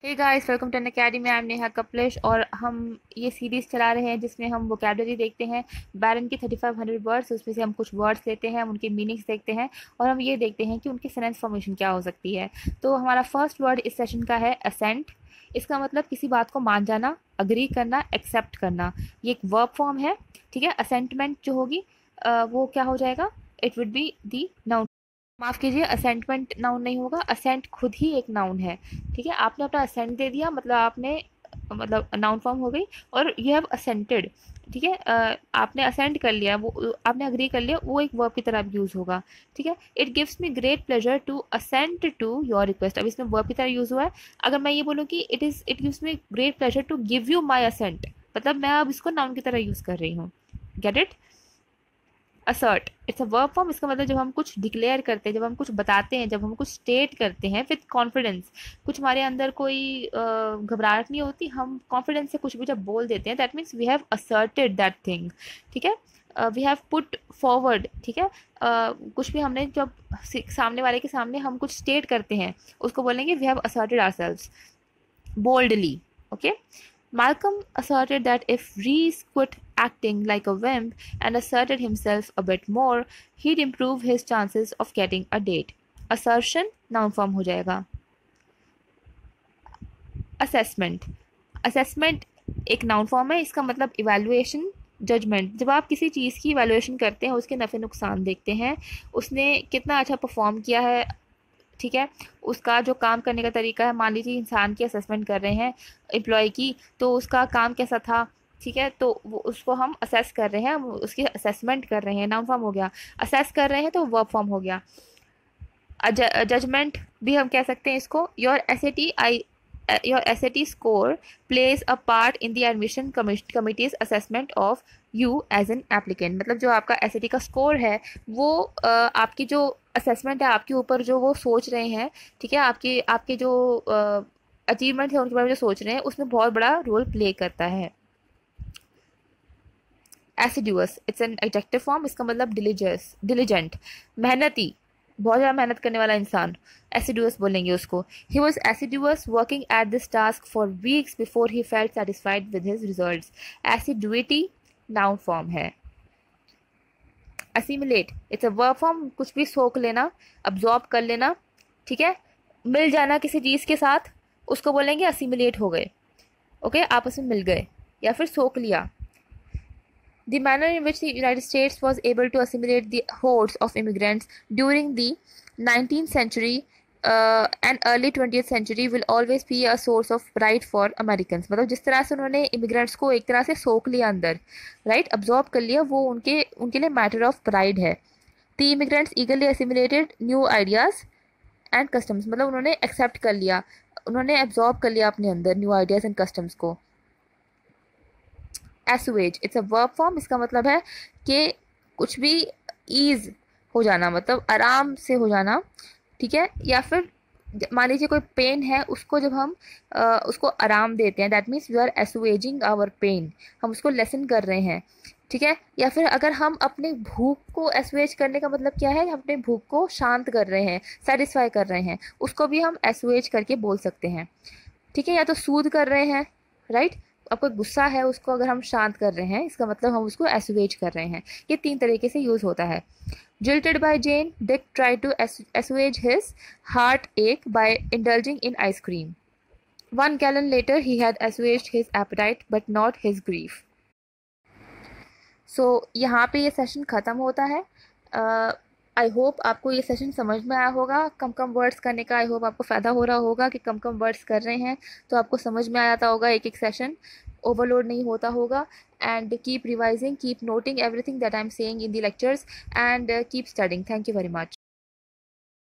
Hey guys, welcome to N academy. I am Neha Kaplesh और हम ये सीरीज़ चला रहे हैं जिसमें हम वोकेबलरी देखते हैं। बैरन की 3500 वर्ड्स, उसमें से हम कुछ वर्ड्स लेते हैं, हम उनके मीनिंग्स देखते हैं और हम ये देखते हैं कि उनकी सेंटेंस फॉर्मेशन क्या हो सकती है। तो हमारा फर्स्ट वर्ड इस सेशन का है असेंट। इसका मतलब किसी बात को मान जाना, अग्री करना, एक्सेप्ट करना। ये एक वर्ब फॉर्म है। ठीक है, असेंटमेंट जो होगी वो क्या हो जाएगा? It would be the noun. माफ़ कीजिए, असेंटमेंट नाउन नहीं होगा, असेंट खुद ही एक नाउन है। ठीक है, आपने अपना असेंट दे दिया, मतलब आपने मतलब नाउन फॉर्म हो गई और यू हैव असेंटेड। ठीक है, आपने असेंट कर लिया, वो आपने अग्री कर लिया, वो एक वर्ब की तरह यूज़ होगा। ठीक है, it gives me great pleasure to assent to your request. अब इसमें वर्ब की तरह यूज़ हुआ है। अगर मैं ये बोलूँ कि it gives me great pleasure to give you my assent, मतलब मैं अब इसको नाउन की तरह यूज़ कर रही हूँ। Get it? Assert, it's a verb form. इसका मतलब जब हम कुछ डिक्लेयर करते हैं, जब हम कुछ बताते हैं, जब हम कुछ स्टेट करते हैं विद कॉन्फिडेंस, कुछ हमारे अंदर कोई घबराहट नहीं होती, हम कॉन्फिडेंस से कुछ भी जब बोल देते हैं, that means we have asserted that thing. ठीक है, वी हैव पुट फॉरवर्ड। ठीक है, कुछ भी हमने जब सामने वाले के सामने हम कुछ स्टेट करते हैं, उसको बोलेंगे we have asserted ourselves boldly. Okay? Malcolm asserted that if Rees quit acting like a wimp and asserted himself a bit more, he'd improve his chances of getting a date. Assertion noun form हो जाएगा. Assessment. Assessment एक noun form है। इसका मतलब evaluation, judgement. जब आप किसी चीज़ की इवैल्यूएशन करते हैं, उसके नफ़े नुकसान देखते हैं, उसने कितना अच्छा परफॉर्म किया है, ठीक है, उसका जो काम करने का तरीका है। मान लीजिए इंसान की असेसमेंट कर रहे हैं, एम्प्लॉय की, तो उसका काम कैसा था। ठीक है, तो वो उसको हम असेस कर रहे हैं, हम उसकी असेसमेंट कर रहे हैं, नाउन फॉर्म हो गया। असेस कर रहे हैं तो वर्ब फॉर्म हो गया। जजमेंट भी हम कह सकते हैं इसको। Your SAT score plays a part in the admission committee's assessment of you as an applicant. मतलब जो आपका एसएटी का स्कोर है वो आपकी जो असेसमेंट है, आपके ऊपर जो वो सोच रहे हैं, ठीक है, आपके आपके जो अचीवमेंट है उनके बारे में जो सोच रहे हैं, उसमें बहुत बड़ा रोल प्ले करता है। एसिड्यूअस, इट्स एन एडजेक्टिव फॉर्म। इसका मतलब डिलीजेंट, मेहनती, बहुत ज़्यादा मेहनत करने वाला इंसान, एसिड्यूअस बोलेंगे उसको। He was assiduous working at this task for weeks before he felt satisfied with his results. Assiduity noun form है। Assimilate, it's a verb form. कुछ भी सोख लेना, अब्जॉर्ब कर लेना। ठीक है, मिल जाना किसी चीज़ के साथ, उसको बोलेंगे असिमिलेट हो गए। ओके, आपस में मिल गए या फिर सोख लिया। The manner in which the United States was able to assimilate the hordes of immigrants during the 19th century and early 20th century will always be a source of pride for Americans. मतलब जिस तरह से उन्होंने immigrants को एक तरह से सोख लिया अंदर, राइट, अब्जॉर्ब कर लिया, वो उनके लिए मैटर ऑफ प्राइड है। The immigrants eagerly assimilated new ideas and customs, मतलब उन्होंने एक्सेप्ट कर लिया, उन्होंने एब्जॉर्ब कर लिया अपने अंदर न्यू आइडियाज़ एंड कस्टम्स को। एसुएज, इट्स अ वर्ब फॉर्म। इसका मतलब है कि कुछ भी ईज हो जाना, मतलब आराम से हो जाना। ठीक है, या फिर मान लीजिए कोई पेन है, उसको जब हम उसको आराम देते हैं, that means we are assuaging our pain, हम उसको लेसन कर रहे हैं। ठीक है, या फिर अगर हम अपने भूख को एसुएज करने का मतलब क्या है, हम अपने भूख को शांत कर रहे हैं, सेटिस्फाई कर रहे हैं, उसको भी हम एसुएज करके बोल सकते हैं। ठीक है, या तो सूद कर रहे हैं, राइट, आपको गुस्सा है, उसको अगर हम शांत कर रहे हैं, इसका मतलब हम उसको एसुएज कर रहे हैं। ये 3 तरीके से यूज़ होता है। Jilted by Jane, Dick tried to assuage his heartache by indulging in ice cream. 1 gallon later, he had assuaged his appetite, but not his grief. So, यहाँ पे ये सेशन ख़त्म होता है। आई होप आपको ये सेशन समझ में आया होगा। कम कम वर्ड्स करने का आई होप आपको फ़ायदा हो रहा होगा कि कम कम वर्ड्स कर रहे हैं तो आपको समझ में आ जाता होगा, एक एक सेशन ओवरलोड नहीं होता होगा। And keep revising, keep noting everything that I am saying in the lectures and keep studying. Thank you very much.